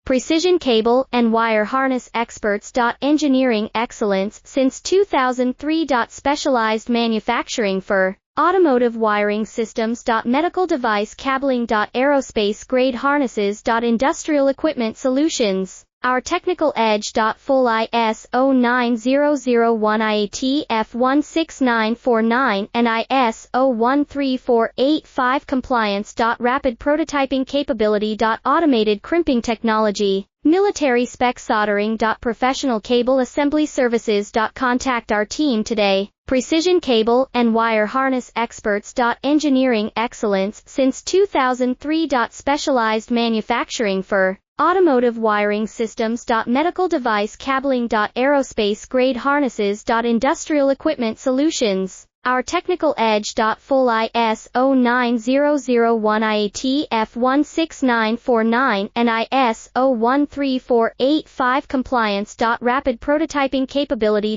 precision cable and wire harness experts. Engineering excellence since 2003. Specialized manufacturing for automotive wiring systems. Medical device cabling. Aerospace grade harnesses. Industrial equipment solutions. Our technical edge. Full ISO 9001 IAT F16949 and ISO 13485 compliance. Rapid prototyping capability. Automated crimping technology. Military spec soldering. Professional cable assembly services. Contact our team today. Precision cable and wire harness experts. Engineering excellence since 2003. Specialized manufacturing for automotive wiring systems. Medical device cabling. Aerospace grade harnesses. Industrial equipment solutions. Our technical edge. Full ISO 9001 IAT F16949 and ISO 13485 compliance. Rapid prototyping capability.